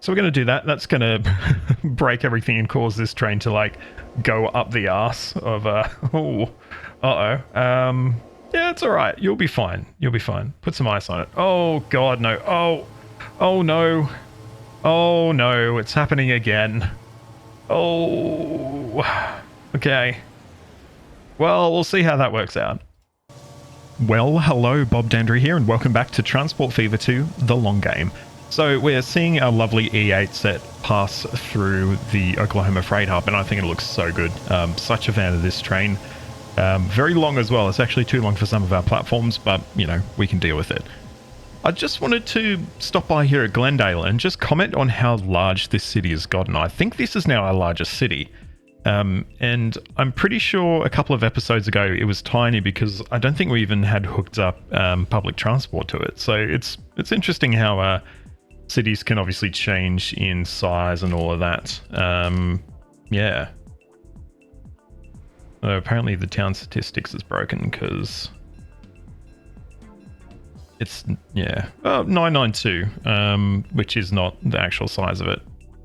So we're going to do that. That's going to break everything and cause this train to like go up the arse of yeah, it's all right. You'll be fine. You'll be fine. Put some ice on it. Oh god, no. Oh no. Oh no, it's happening again. Oh. Okay. Well, we'll see how that works out. Well, hello, Bob Dandry here, and welcome back to Transport Fever 2, The Long Game. So we're seeing our lovely E8 set pass through the Oklahoma Freight Hub, and I think it looks so good. Such a fan of this train. Very long as well. It's actually too long for some of our platforms, but, you know, we can deal with it. I just wanted to stop by here at Glendale and just comment on how large this city has gotten. I think this is now our largest city. And I'm pretty sure a couple of episodes ago it was tiny because I don't think we even had hooked up public transport to it. So it's interesting how cities can obviously change in size and all of that. Yeah. Apparently the town statistics is broken because it's, yeah, 992, which is not the actual size of it,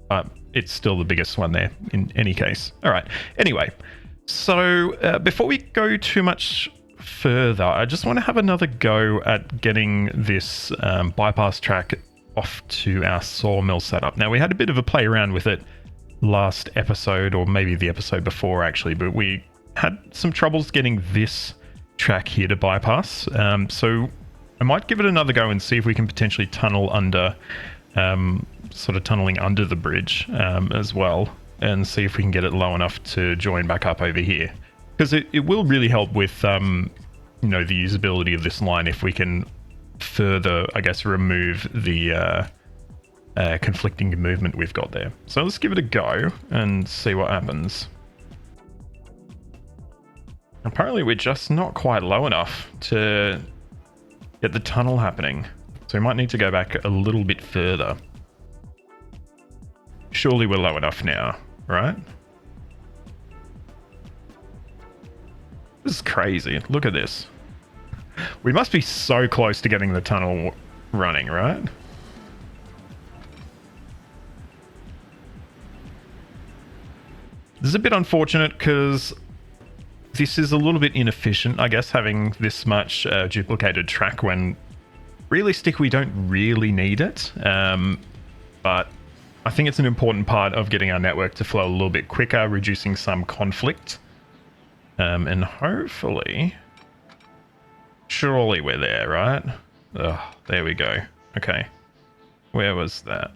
but it's still the biggest one there in any case. All right. Anyway, so before we go too much further, I just want to have another go at getting this bypass track off to our sawmill setup. Now, we had a bit of a play around with it last episode, or maybe the episode before actually, but we had some troubles getting this track here to bypass. So I might give it another go and see if we can potentially tunnel under, sort of tunneling under the bridge as well, and see if we can get it low enough to join back up over here. Because it will really help with, you know, the usability of this line if we can further, I guess, remove the conflicting movement we've got there. So let's give it a go and see what happens. Apparently we're just not quite low enough to get the tunnel happening. So we might need to go back a little bit further. Surely we're low enough now, right? This is crazy. Look at this. We must be so close to getting the tunnel running, right? This is a bit unfortunate because this is a little bit inefficient, I guess, having this much duplicated track when realistic we don't really need it. But I think it's an important part of getting our network to flow a little bit quicker, reducing some conflict. And hopefully, surely we're there, right? Oh, there we go. Okay. Where was that?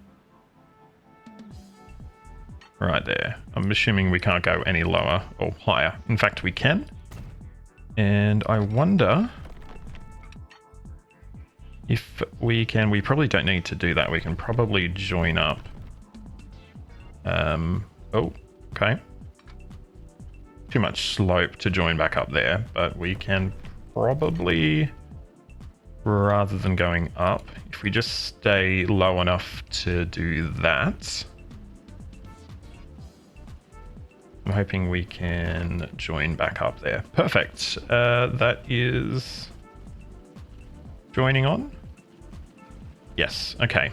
Right there. I'm assuming we can't go any lower or higher. In fact, we can. And I wonder if we can. We probably don't need to do that. We can probably join up. Oh, okay. Too much slope to join back up there, but we can probably, rather than going up, if we just stay low enough to do that, I'm hoping we can join back up there. Perfect. That is joining on. Yes. Okay.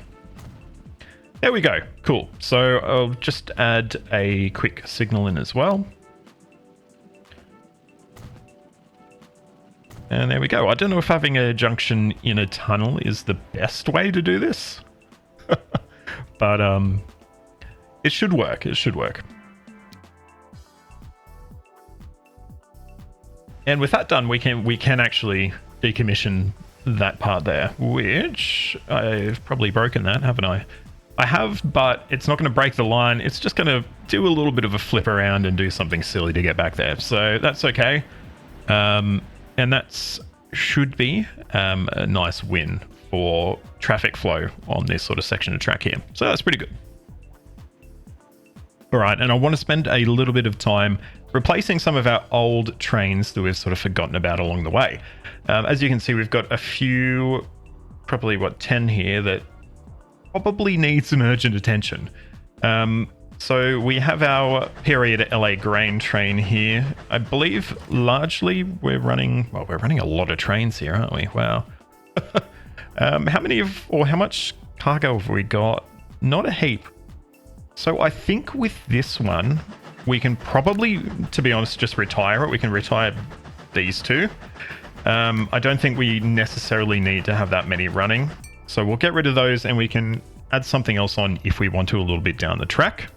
There we go. Cool. So I'll just add a quick signal in as well. And there we go. I don't know if having a junction in a tunnel is the best way to do this. But it should work. It should work. And with that done, we can actually decommission that part there, which I've probably broken that, haven't I? I have, but it's not going to break the line. It's just going to do a little bit of a flip around and do something silly to get back there. So that's okay. And that's should be a nice win for traffic flow on this sort of section of track here. So that's pretty good. All right, and I want to spend a little bit of time replacing some of our old trains that we've sort of forgotten about along the way. As you can see, we've got a few, probably 10 here that probably need some urgent attention. So we have our period LA grain train here. I believe largely we're running a lot of trains here, aren't we? Wow. How much cargo have we got not a heap. So I think with this one, we can probably, to be honest, just retire it. We can retire these two. I don't think we necessarily need to have that many running. So we'll get rid of those and we can add something else on if we want to a little bit down the track.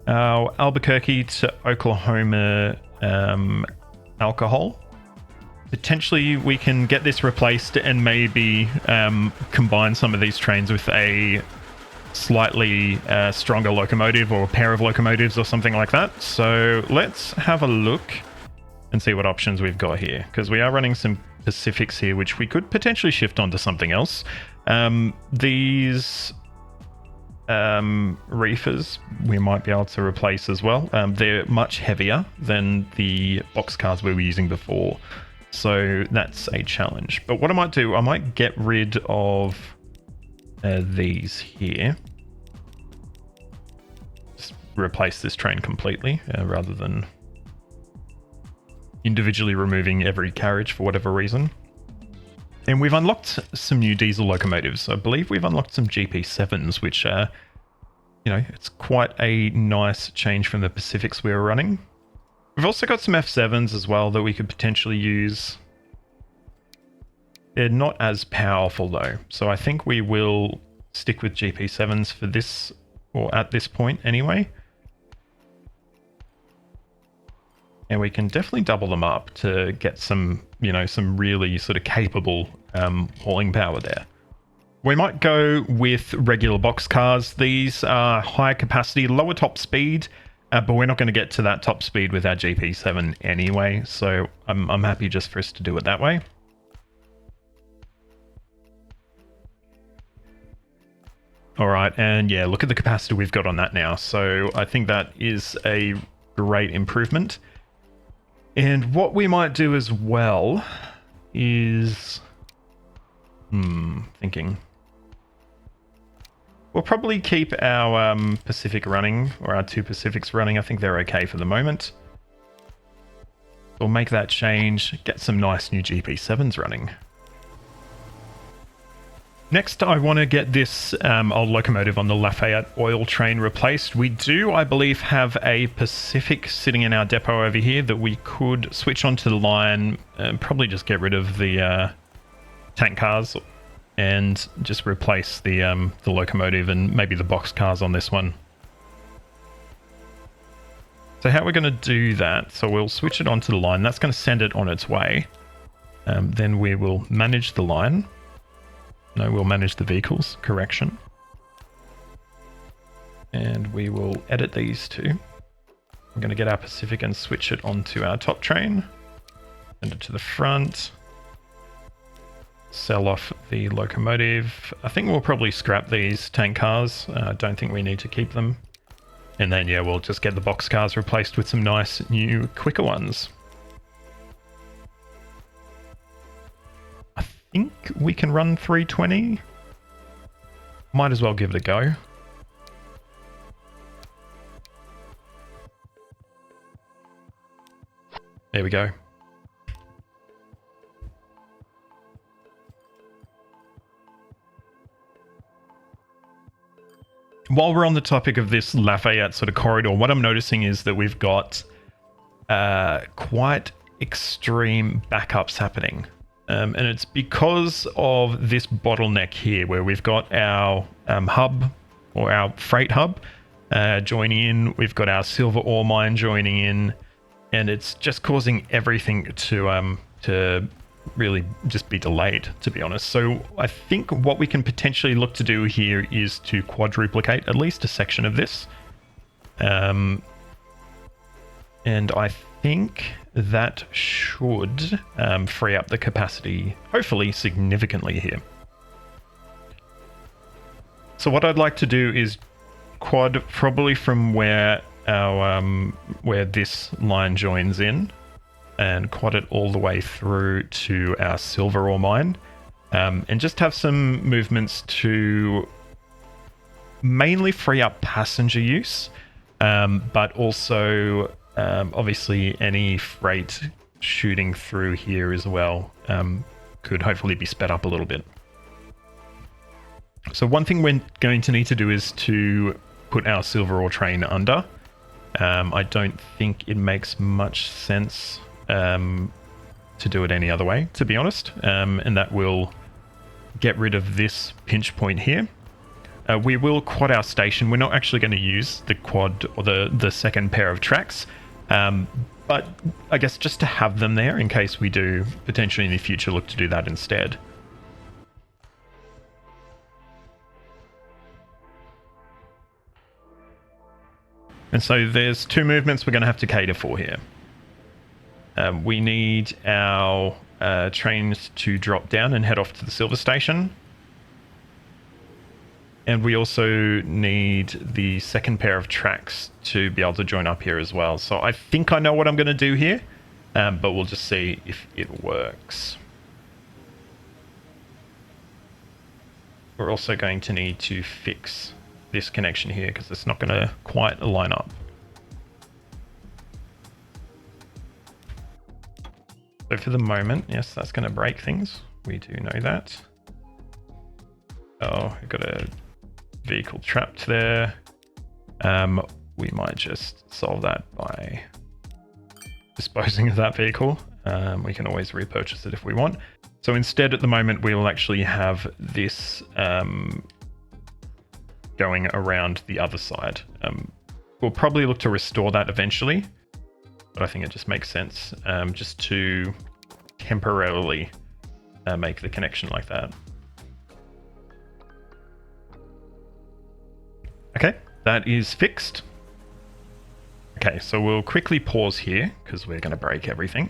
Our Albuquerque to Oklahoma alcohol. Potentially we can get this replaced and maybe combine some of these trains with a slightly stronger locomotive or a pair of locomotives or something like that. So let's have a look and see what options we've got here, because we are running some Pacifics here which we could potentially shift onto something else. These reefers we might be able to replace as well. They're much heavier than the boxcars we were using before, so that's a challenge. But what I might do, I might get rid of these here. Just replace this train completely rather than individually removing every carriage for whatever reason. And we've unlocked some new diesel locomotives. I believe we've unlocked some GP7s, which are, it's quite a nice change from the Pacifics we were running. We've also got some F7s as well that we could potentially use. They're not as powerful though, so I think we will stick with GP7s for this, or at this point anyway. And we can definitely double them up to get some, some really sort of capable hauling power there. We might go with regular boxcars. These are higher capacity, lower top speed, but we're not going to get to that top speed with our GP7 anyway. So I'm happy just for us to do it that way. All right, and yeah, look at the capacity we've got on that now. So I think that is a great improvement. And what we might do as well is, thinking. We'll probably keep our Pacific running, or our two Pacifics running. I think they're okay for the moment. We'll make that change, get some nice new GP7s running. Next, I want to get this old locomotive on the Lafayette oil train replaced. We do, I believe, have a Pacific sitting in our depot over here that we could switch onto the line and probably just get rid of the tank cars and just replace the locomotive and maybe the box cars on this one. So how we're going to do that, so we'll switch it onto the line. That's going to send it on its way. Then we will manage the line. No, we'll manage the vehicles, correction. And we will edit these two. I'm going to get our Pacific and switch it onto our top train. Send it to the front. Sell off the locomotive. I think we'll probably scrap these tank cars. I don't think we need to keep them. And then, yeah, we'll just get the box cars replaced with some nice new quicker ones. I think we can run 320. Might as well give it a go. There we go. While we're on the topic of this Lafayette sort of corridor, what I'm noticing is that we've got quite extreme backups happening. And it's because of this bottleneck here where we've got our hub, or our freight hub, joining in. We've got our silver ore mine joining in, and it's just causing everything to really just be delayed, to be honest. So I think what we can potentially look to do here is to quadruplicate at least a section of this. And I think that should free up the capacity, hopefully significantly here. So what I'd like to do is quad probably from where our where this line joins in, and quad it all the way through to our silver ore mine, and just have some movements to mainly free up passenger use, but also obviously any freight shooting through here as well could hopefully be sped up a little bit. So one thing we're going to need to do is to put our silver ore train under. I don't think it makes much sense to do it any other way, to be honest. And that will get rid of this pinch point here. We will quad our station. We're not actually going to use the quad or the second pair of tracks. But I guess just to have them there in case we do potentially in the future look to do that instead. And so there's two movements we're going to have to cater for here. We need our trains to drop down and head off to the silver station. And we also need the second pair of tracks to be able to join up here as well. So I think I know what I'm going to do here, but we'll just see if it works. We're also going to need to fix this connection here because it's not going to quite line up. So for the moment, yes, that's going to break things. We do know that. Oh, we've got a vehicle trapped there. We might just solve that by disposing of that vehicle. We can always repurchase it if we want. So instead, at the moment, we'll actually have this going around the other side. We'll probably look to restore that eventually, but I think it just makes sense just to temporarily make the connection like that. Okay, that is fixed. Okay, so we'll quickly pause here because we're going to break everything.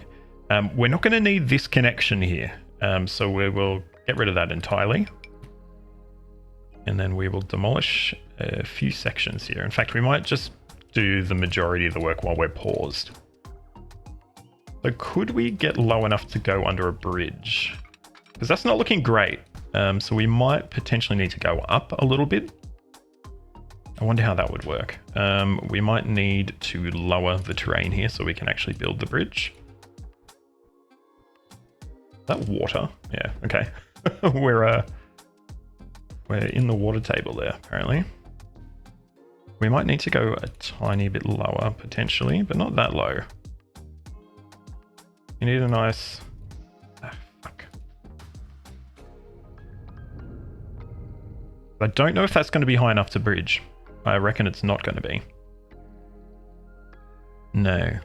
We're not going to need this connection here, so we will get rid of that entirely. And then we will demolish a few sections here. In fact, we might just do the majority of the work while we're paused. So could we get low enough to go under a bridge? Because that's not looking great. So we might potentially need to go up a little bit. I wonder how that would work. We might need to lower the terrain here so we can actually build the bridge. Is that water? Yeah, okay. We're in the water table there, apparently. We might need to go a tiny bit lower, potentially, but not that low. You need a nice... Ah, fuck. I don't know if that's going to be high enough to bridge. I reckon it's not going to be. No.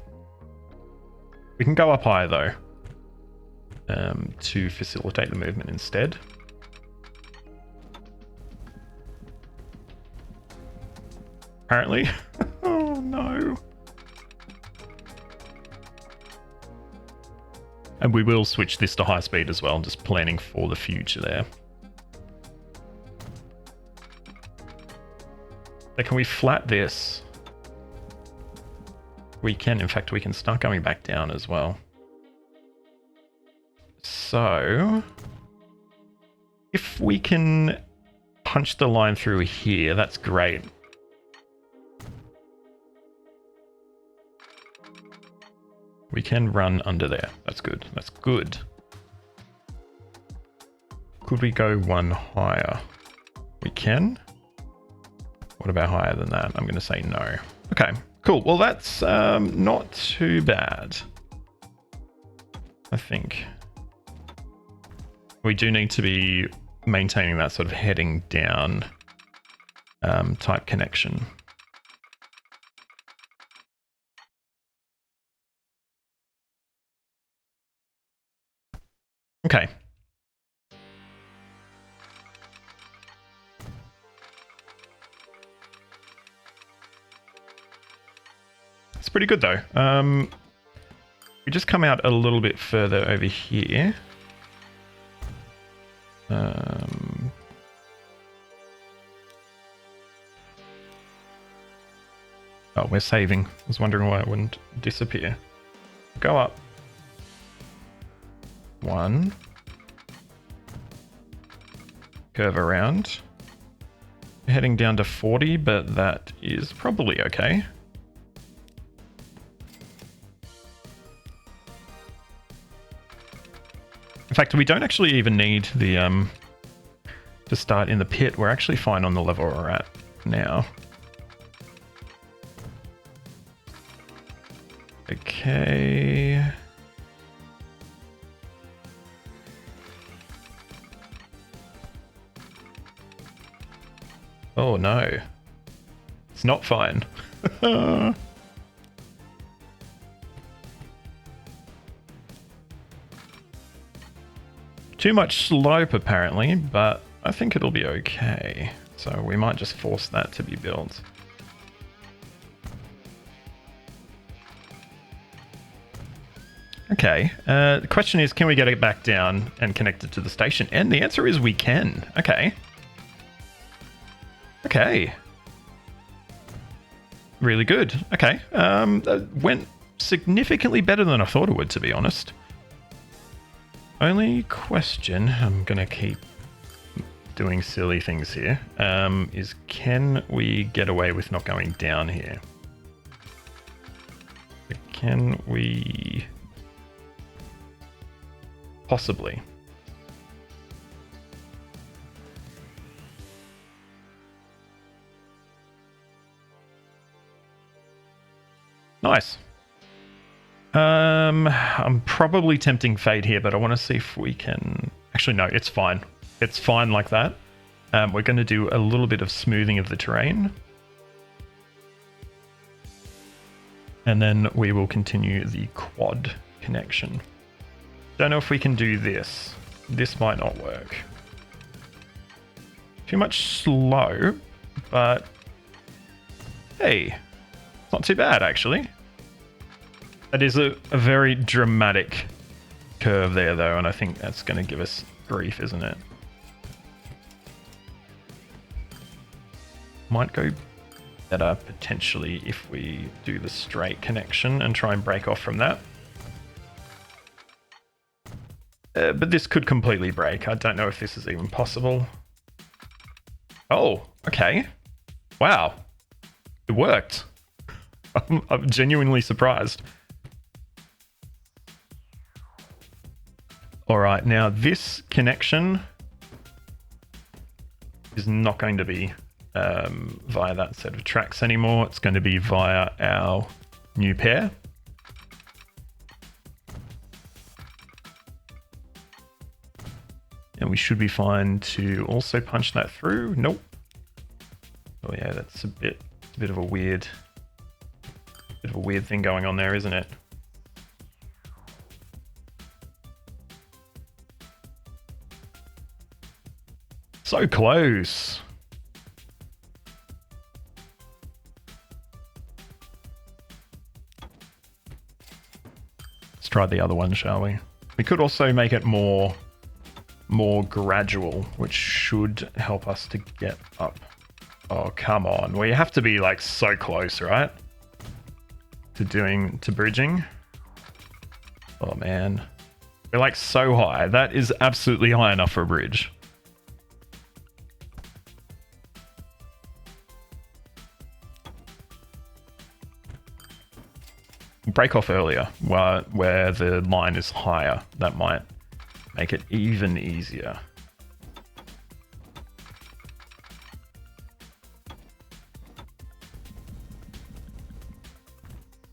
We can go up higher, though, to facilitate the movement instead. Apparently. Oh, no. And we will switch this to high speed as well, just planning for the future there. So can we flat this? We can. In fact, we can start going back down as well. So if we can punch the line through here, that's great. We can run under there. That's good. That's good. Could we go one higher? We can. What about higher than that? I'm going to say no. Okay, cool. Well, that's not too bad. I think we do need to be maintaining that sort of heading down type connection. Okay. It's pretty good though. We just come out a little bit further over here. Oh, we're saving. I was wondering why it wouldn't disappear. Go up. 1. Curve around. Heading down to 40, but that is probably okay. In fact, we don't actually even need the to start in the pit. We're actually fine on the level we're at now. Okay. Oh no. It's not fine. Too much slope apparently, but I think it'll be okay. So we might just force that to be built. Okay, the question is, can we get it back down and connect it to the station? And the answer is we can. Okay. Okay. Really good. Okay. That went significantly better than I thought it would, to be honest. Only question, I'm going to keep doing silly things here, is can we get away with not going down here? Can we... Possibly. Nice. I'm probably tempting fate here, but I want to see if we can... Actually, no, it's fine. It's fine like that. We're going to do a little bit of smoothing of the terrain. And then we will continue the quad connection. Don't know if we can do this. This might not work. Too much slope, but hey, it's not too bad actually. That is a very dramatic curve there though, and I think that's going to give us grief, isn't it? Might go better potentially if we do the straight connection and try and break off from that. But this could completely break. I don't know if this is even possible. Oh, okay. Wow. It worked. I'm genuinely surprised. All right, now this connection is not going to be via that set of tracks anymore. It's going to be via our new pair. And we should be fine to also punch that through. Nope. Oh yeah, that's a bit of a weird thing going on there, isn't it? So close. Let's try the other one, shall we? We could also make it more gradual, which should help us to get up. Oh, come on. Well, you have to be like so close, right? To bridging. Oh man. We're like so high. That is absolutely high enough for a bridge. Break off earlier where the line is higher. That might make it even easier.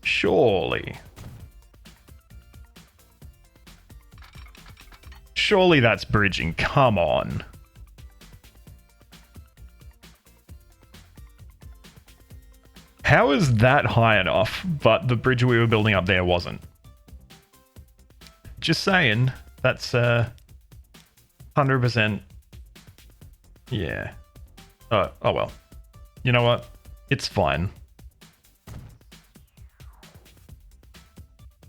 Surely that's bridging. Come on. How is that high enough, but the bridge we were building up there wasn't? Just saying. That's 100%. Yeah. Oh well. You know what? It's fine.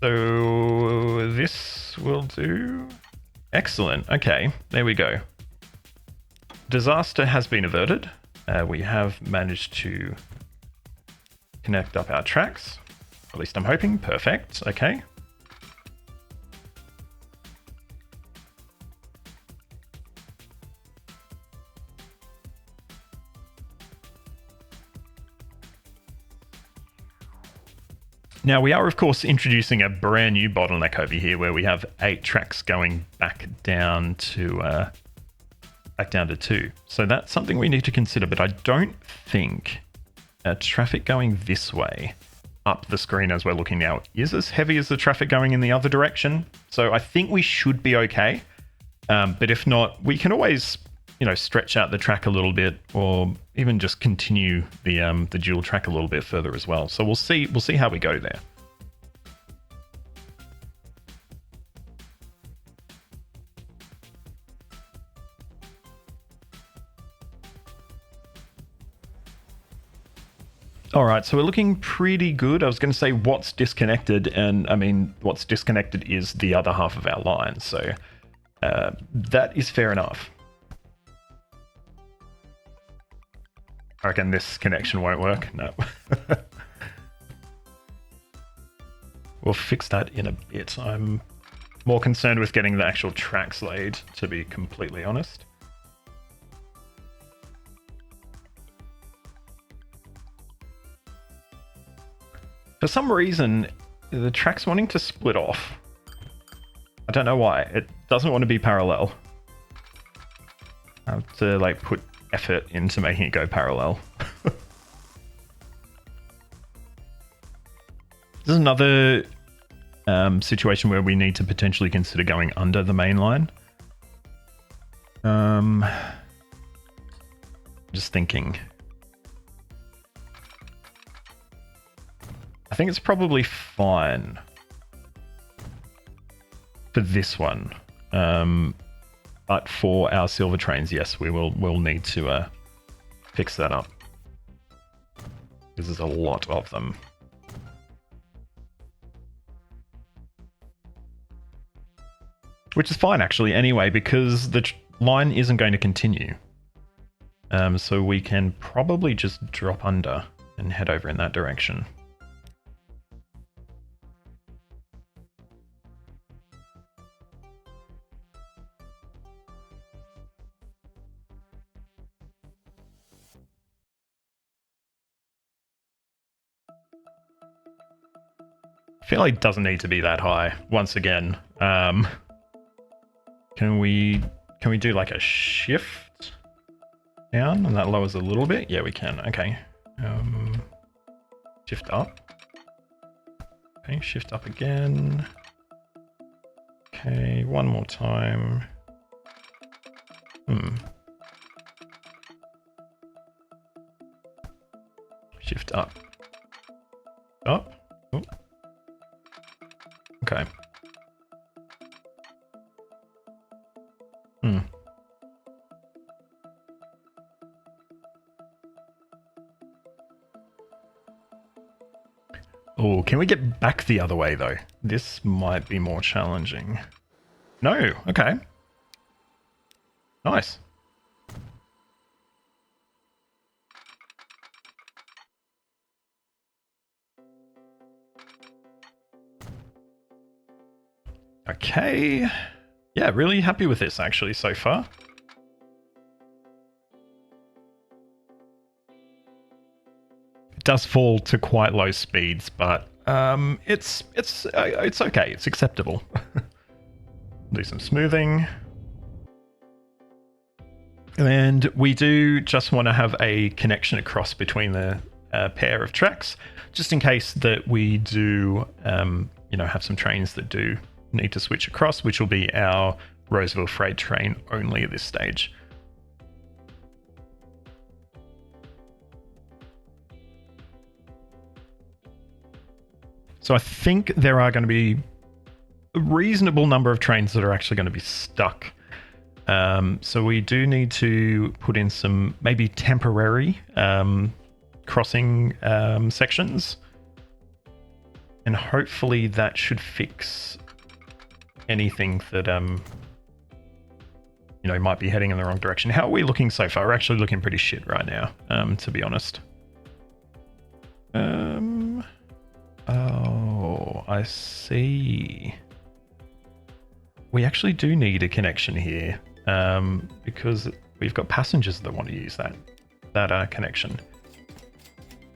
So this will do. Excellent. Okay, there we go. Disaster has been averted. We have managed to connect up our tracks. At least I'm hoping. Perfect. Okay. Now we are, of course, introducing a brand new bottleneck over here where we have 8 tracks going back down to back down to 2. So that's something we need to consider, but I don't think traffic going this way up the screen as we're looking now is as heavy as the traffic going in the other direction. So I think we should be okay. But if not, we can always, stretch out the track a little bit, or even just continue the dual track a little bit further as well. So we'll see how we go there. All right, so we're looking pretty good. I was going to say what's disconnected, and I mean, what's disconnected is the other half of our line. So that is fair enough. I reckon this connection won't work. No. We'll fix that in a bit. I'm more concerned with getting the actual tracks laid, to be completely honest. For some reason, the track's wanting to split off. I don't know why. It doesn't want to be parallel. I have to put effort into making it go parallel. This is another situation where we need to potentially consider going under the main line. Just thinking. I think it's probably fine for this one. But for our silver trains, yes, we'll need to fix that up. Because there's a lot of them. Which is fine, actually, anyway, because the line isn't going to continue. So we can probably just drop under and head over in that direction. I feel like it doesn't need to be that high. Once again, can we do like a shift down and that lowers a little bit? Yeah, we can. Okay. Shift up. Okay, shift up again. Okay, one more time. Shift up. Up. Oh. Okay. Oh, can we get back the other way though? This might be more challenging. No, okay. Nice. Okay. Yeah, really happy with this actually so far. It does fall to quite low speeds, but it's okay. It's acceptable. Do some smoothing. And we do just want to have a connection across between the pair of tracks, just in case that we do, have some trains that do need to switch across, which will be our Roseville freight train only at this stage. So I think there are going to be a reasonable number of trains that are actually going to be stuck. So we do need to put in some maybe temporary crossing sections. And hopefully that should fix anything that might be heading in the wrong direction. How are we looking so far? We're actually looking pretty shit right now, to be honest. Oh, I see. We actually do need a connection here, because we've got passengers that want to use that connection.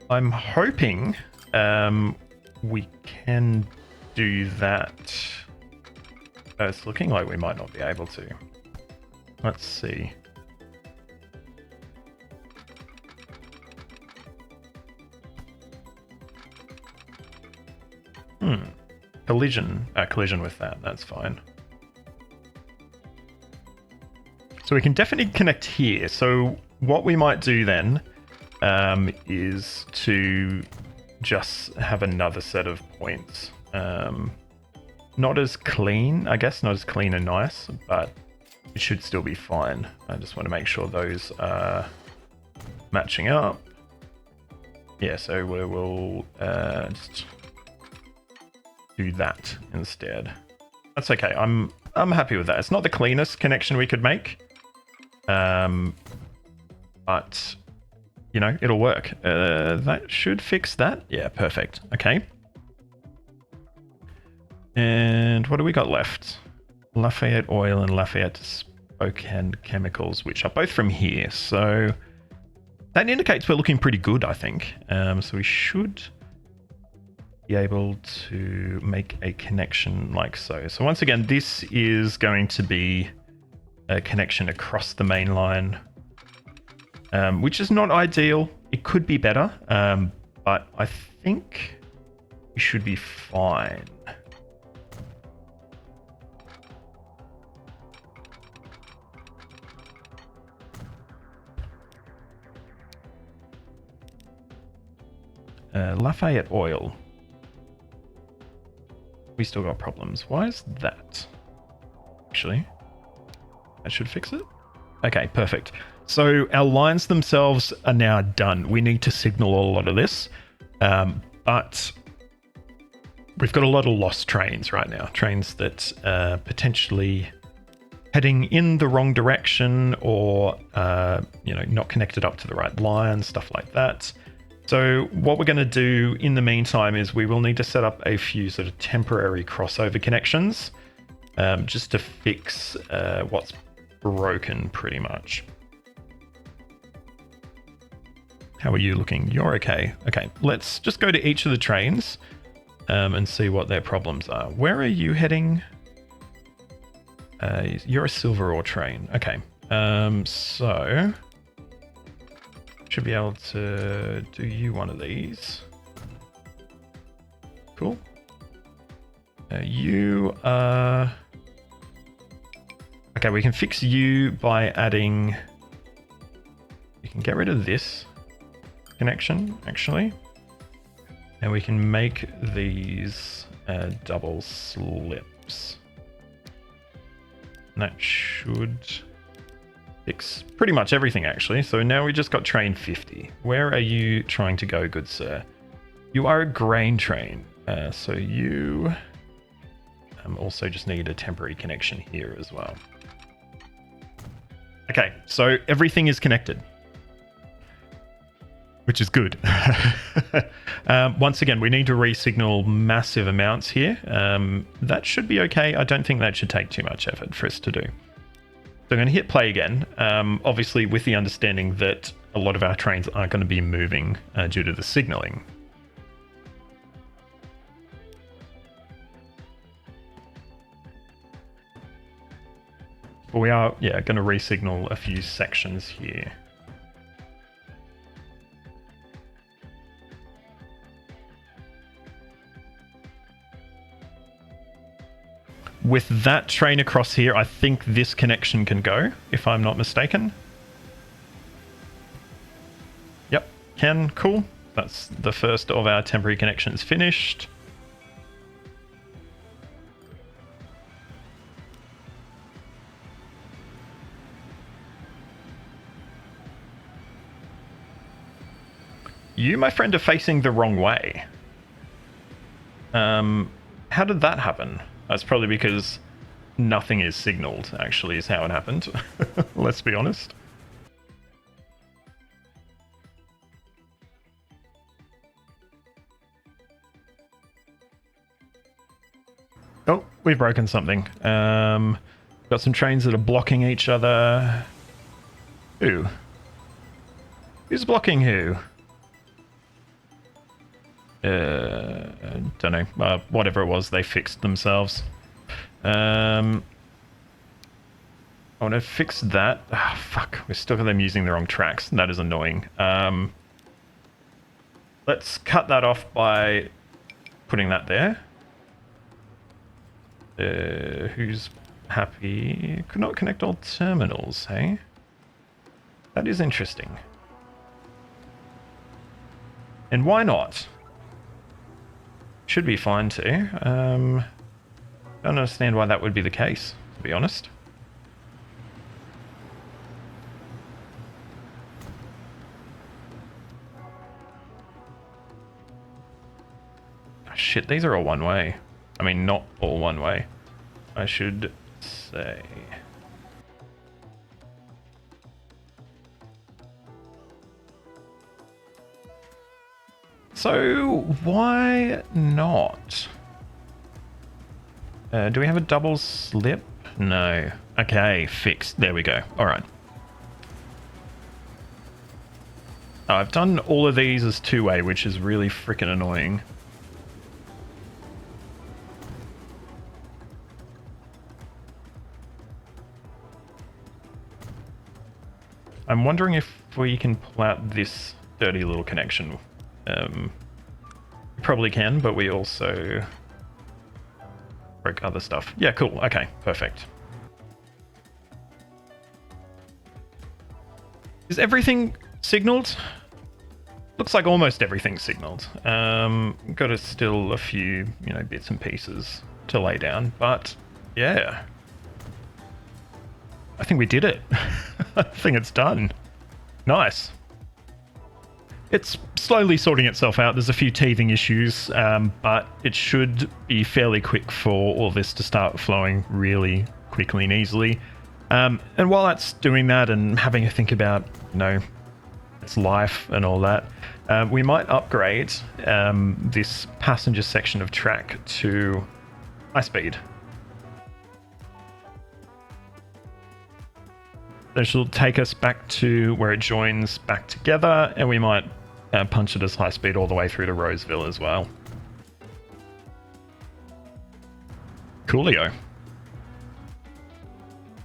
I'm hoping we can do that. It's looking like we might not be able to. Let's see. Collision with that. That's fine. So we can definitely connect here. So what we might do then is to just have another set of points. Not as clean, I guess, not as clean and nice, but it should still be fine. I just want to make sure those are matching up. Yeah, so we will just do that instead. That's okay. I'm happy with that. It's not the cleanest connection we could make, but you know, it'll work. That should fix that. Yeah, perfect. Okay. And what do we got left? Lafayette Oil and Lafayette Spokane Chemicals, which are both from here. So that indicates we're looking pretty good, I think. So we should be able to make a connection like so. So once again, this is going to be a connection across the main line, which is not ideal. It could be better, but I think we should be fine. Lafayette Oil. We still got problems. Why is that? Actually, that should fix it. Okay, perfect. So our lines themselves are now done. We need to signal a lot of this, but we've got a lot of lost trains right now. Trains that are potentially heading in the wrong direction, or you know, not connected up to the right line, stuff like that. So what we're going to do in the meantime is we will need to set up a few sort of temporary crossover connections, just to fix what's broken pretty much. How are you looking? You're okay. Okay, let's just go to each of the trains and see what their problems are. Where are you heading? You're a silver ore train. Okay, so should be able to do you one of these. Cool. You are... Okay, we can fix you by adding... You can get rid of this connection, actually. And we can make these double slips. And that should fix pretty much everything, actually. So now we just got train 50. Where are you trying to go, good sir? You are a grain train. So you also just need a temporary connection here as well. Okay, so everything is connected, which is good. Once again, we need to re-signal massive amounts here. That should be okay. I don't think that should take too much effort for us to do. So I'm going to hit play again, obviously with the understanding that a lot of our trains aren't going to be moving due to the signaling. But we are, yeah, going to re-signal a few sections here. With that train across here, I think this connection can go, if I'm not mistaken. Yep, can. Cool. That's the first of our temporary connections finished. You, my friend, are facing the wrong way. How did that happen? That's probably because nothing is signaled, actually, is how it happened. Let's be honest. Oh, we've broken something. Got some trains that are blocking each other. Who? Who's blocking who? Don't know. Whatever it was, they fixed themselves. I want to fix that. Oh, fuck. We're stuck with them using the wrong tracks. That is annoying. Let's cut that off by putting that there. Who's happy? Could not connect all terminals, hey? That is interesting. And why not? Should be fine too. Don't understand why that would be the case, to be honest. Shit, these are all one way. I mean, not all one way, I should say. So, why not? Do we have a double slip? No. Okay, fixed. There we go. Alright. I've done all of these as two-way, which is really freaking annoying. I'm wondering if we can pull out this dirty little connection. We probably can, but we also broke other stuff. Yeah, cool. Okay, perfect. Is everything signaled? Looks like almost everything's signaled. Got still a few, bits and pieces to lay down, but yeah. I think we did it. I think it's done. Nice. It's slowly sorting itself out. There's a few teething issues, but it should be fairly quick for all this to start flowing really quickly and easily. And while that's doing that and having a think about, its life and all that, we might upgrade this passenger section of track to high speed. This will take us back to where it joins back together, and we might punch it as high speed all the way through to Roseville as well. Coolio.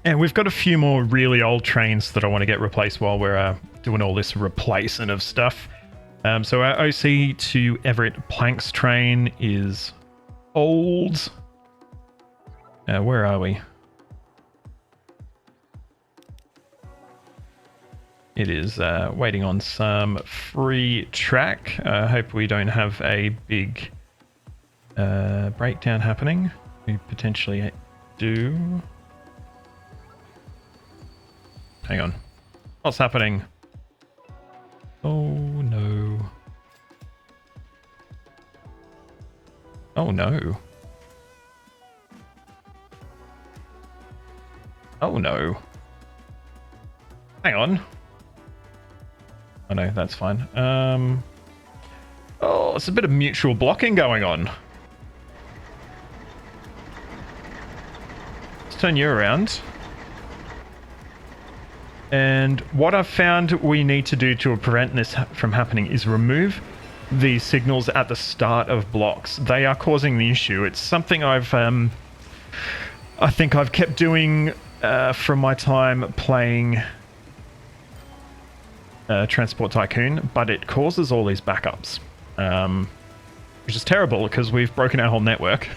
And we've got a few more really old trains that I want to get replaced while we're doing all this replacing of stuff. So our OC to Everett Planks train is old. Where are we? It is waiting on some free track. I hope we don't have a big breakdown happening. We potentially do. Hang on. What's happening? Oh no. Oh no. Oh no. Hang on. Oh no, that's fine. Oh, it's a bit of mutual blocking going on. Let's turn you around. And what I've found we need to do to prevent this from happening is remove the signals at the start of blocks. They are causing the issue. It's something I think I've kept doing from my time playing Transport Tycoon, but it causes all these backups, which is terrible because we've broken our whole network.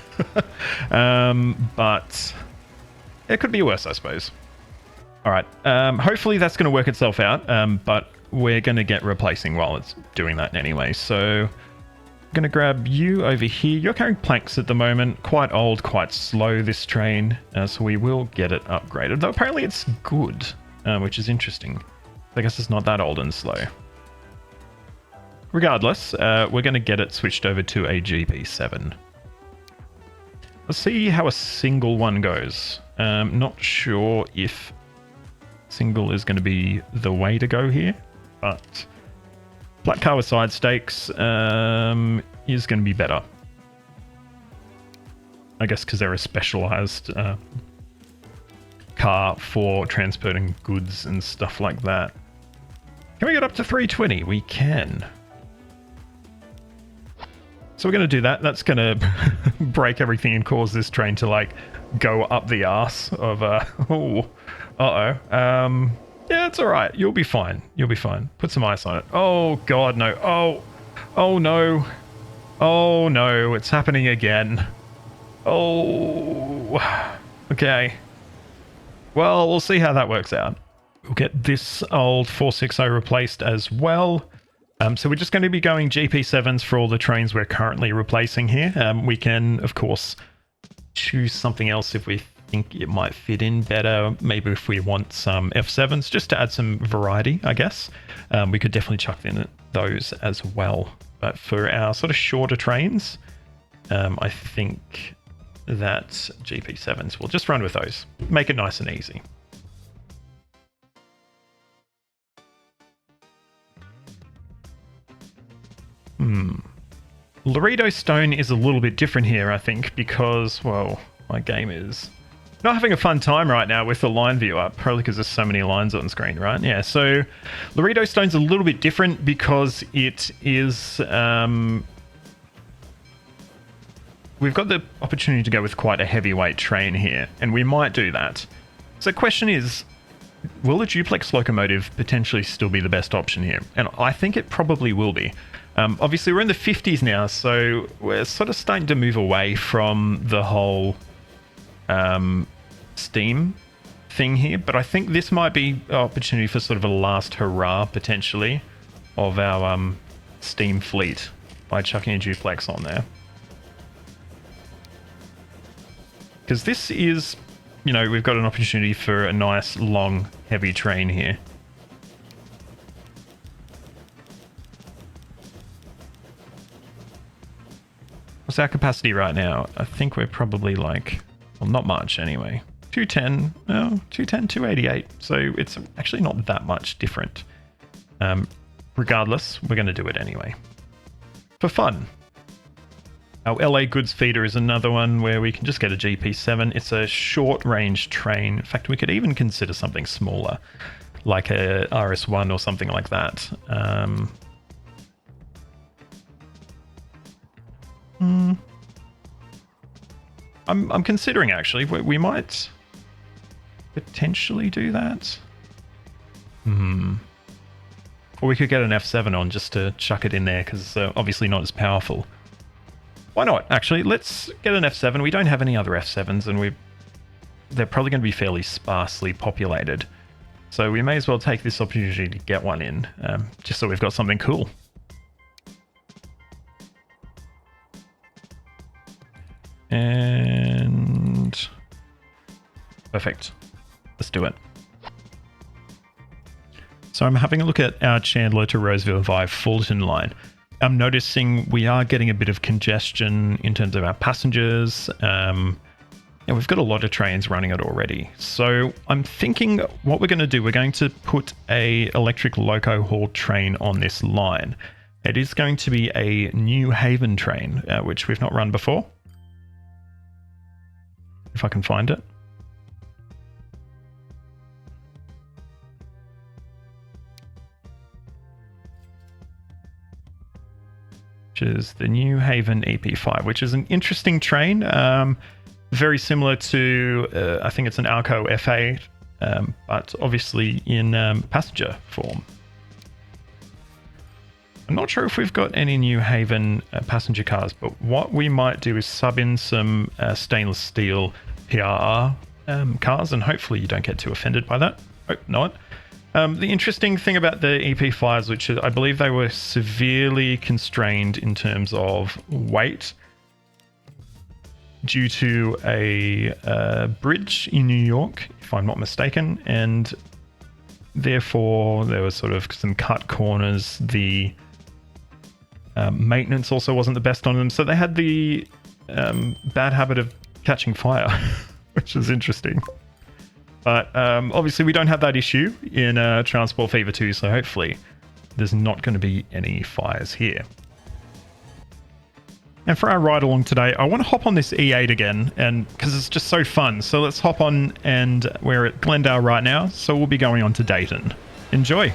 But it could be worse, I suppose. All right, hopefully that's going to work itself out, but we're going to get replacing while it's doing that anyway. So I'm going to grab you over here. You're carrying planks at the moment. Quite old, quite slow, this train, so we will get it upgraded. Though apparently it's good, which is interesting. I guess it's not that old and slow. Regardless, we're going to get it switched over to a GB7. Let's see how a single one goes. Not sure if single is going to be the way to go here, but flat car with side stakes is going to be better. I guess because they're a specialized car for transporting goods and stuff like that. Can we get up to 320? We can. So we're going to do that. That's going to break everything and cause this train to like go up the arse of yeah, it's all right. You'll be fine. You'll be fine. Put some ice on it. Oh god, no. Oh no. Oh no, it's happening again. Oh, okay. Well, we'll see how that works out. We'll get this old 460 replaced as well. So we're just going to be going GP7s for all the trains we're currently replacing here. We can, of course, choose something else if we think it might fit in better. Maybe if we want some F7s, just to add some variety, I guess. We could definitely chuck in those as well. But for our sort of shorter trains, I think that GP7s will just run with those. Make it nice and easy. Laredo Stone is a little bit different here, I think, because, well, my game is not having a fun time right now with the line view up, probably because there's so many lines on screen, right? Yeah, so Laredo Stone's a little bit different because it is... we've got the opportunity to go with quite a heavyweight train here, and we might do that. So the question is, will a duplex locomotive potentially still be the best option here? And I think it probably will be. Obviously, we're in the 50s now, so we're sort of starting to move away from the whole steam thing here. But I think this might be an opportunity for sort of a last hurrah, potentially, of our steam fleet by chucking a duplex on there. Because this is, you know, we've got an opportunity for a nice, long, heavy train here. What's our capacity right now? I think we're probably like, well, not much anyway. 210, no, 210, 288. So it's actually not that much different. Regardless, we're going to do it anyway. For fun. Our LA goods feeder is another one where we can just get a GP7. It's a short range train. In fact, we could even consider something smaller, like a RS1 or something like that. I'm considering, actually. We might potentially do that. Or we could get an F7 on just to chuck it in there, because obviously not as powerful. Why not? Actually, let's get an F7. We don't have any other F7s, and they're probably going to be fairly sparsely populated. So we may as well take this opportunity to get one in, just so we've got something cool. And perfect. Let's do it. So I'm having a look at our Chandler to Roseville via Fullerton line. I'm noticing we are getting a bit of congestion in terms of our passengers. And we've got a lot of trains running it already. So I'm thinking what we're going to do, we're going to put a electric loco hauled train on this line. It is going to be a New Haven train, which we've not run before. If I can find it. Which is the New Haven EP5, which is an interesting train. Very similar to, I think it's an Alco F8, but obviously in passenger form. I'm not sure if we've got any New Haven passenger cars, but what we might do is sub in some stainless steel PRR cars, and hopefully you don't get too offended by that. Hope not. The interesting thing about the EP5s, which is, I believe they were severely constrained in terms of weight due to a bridge in New York, if I'm not mistaken, and therefore there was sort of some cut corners. The maintenance also wasn't the best on them, so they had the bad habit of catching fire, which is interesting. But obviously we don't have that issue in Transport Fever 2, so hopefully there's not going to be any fires here. And for our ride along today, I want to hop on this E8 again, and because it's just so fun. So let's hop on, and we're at Glendale right now, so we'll be going on to Dayton. Enjoy!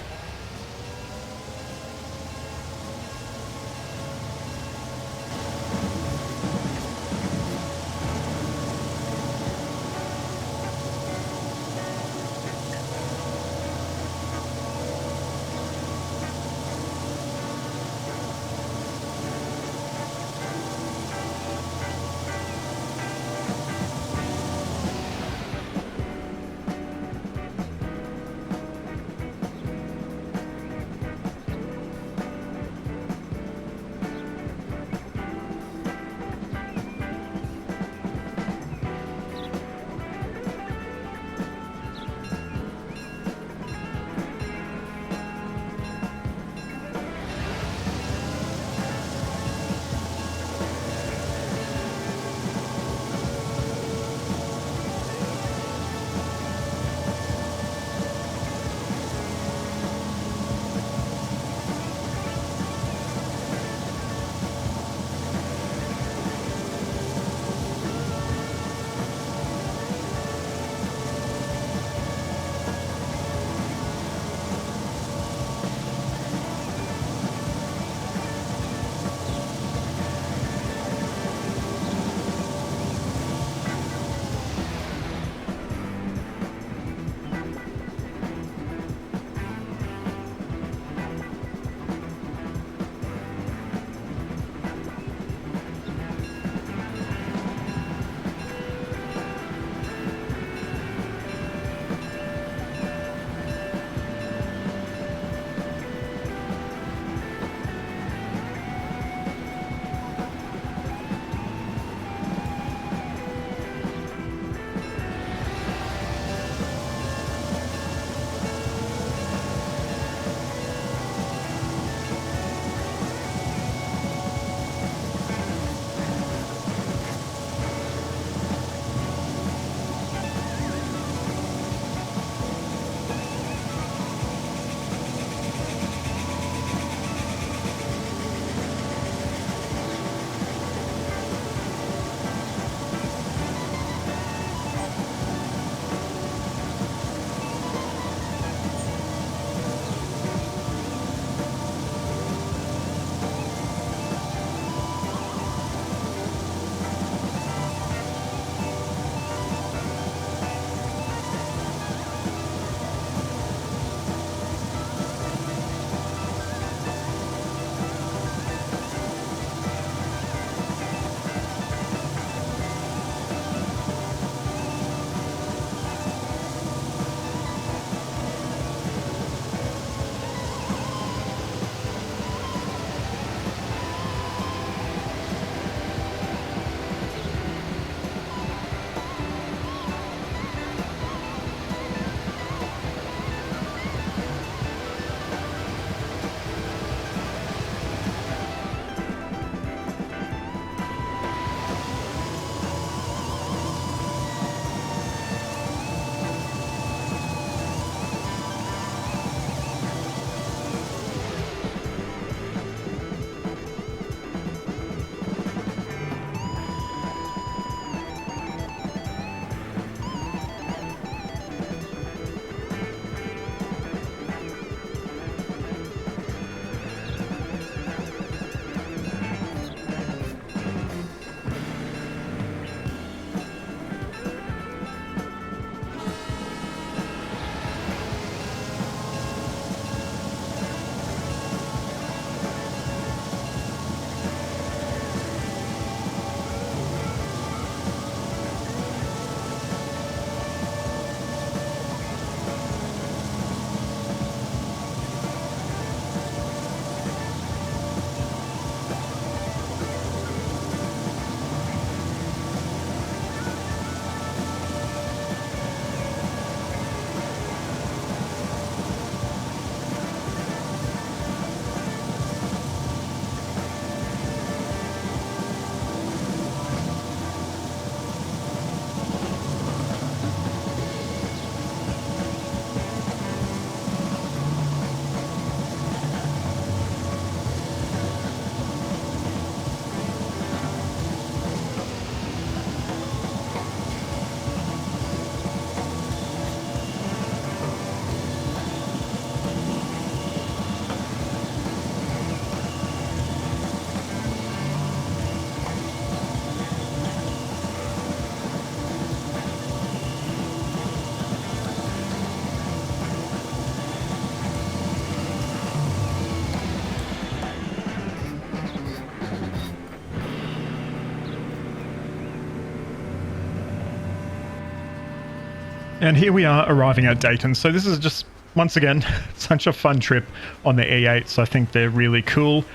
And here we are arriving at Dayton. So this is just, once again, such a fun trip on the E8s. I think they're really cool.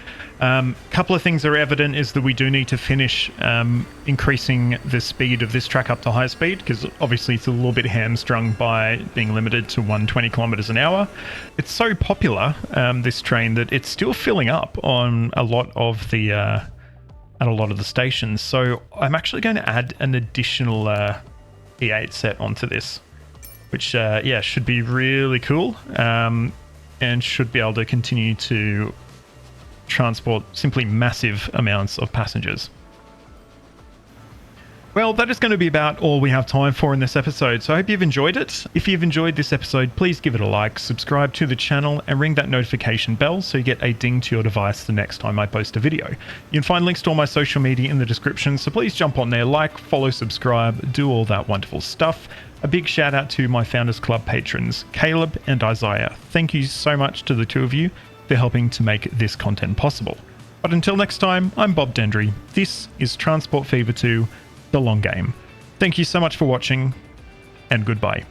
Couple of things are evident is that we do need to finish increasing the speed of this track up to high speed, because obviously it's a little bit hamstrung by being limited to 120 kilometers an hour. It's so popular, this train, that it's still filling up on a lot of the at a lot of the stations. So I'm actually going to add an additional E8 set onto this, which yeah, should be really cool, and should be able to continue to transport simply massive amounts of passengers. Well, that is going to be about all we have time for in this episode, so I hope you've enjoyed it. If you've enjoyed this episode, please give it a like, subscribe to the channel, and ring that notification bell so you get a ding to your device the next time I post a video. You can find links to all my social media in the description, so please jump on there, like, follow, subscribe, do all that wonderful stuff. A big shout out to my Founders Club patrons, Caleb and Isaiah. Thank you so much to the two of you for helping to make this content possible. But until next time, I'm Bob Dendry. This is Transport Fever 2, The Long Game. Thank you so much for watching, and goodbye.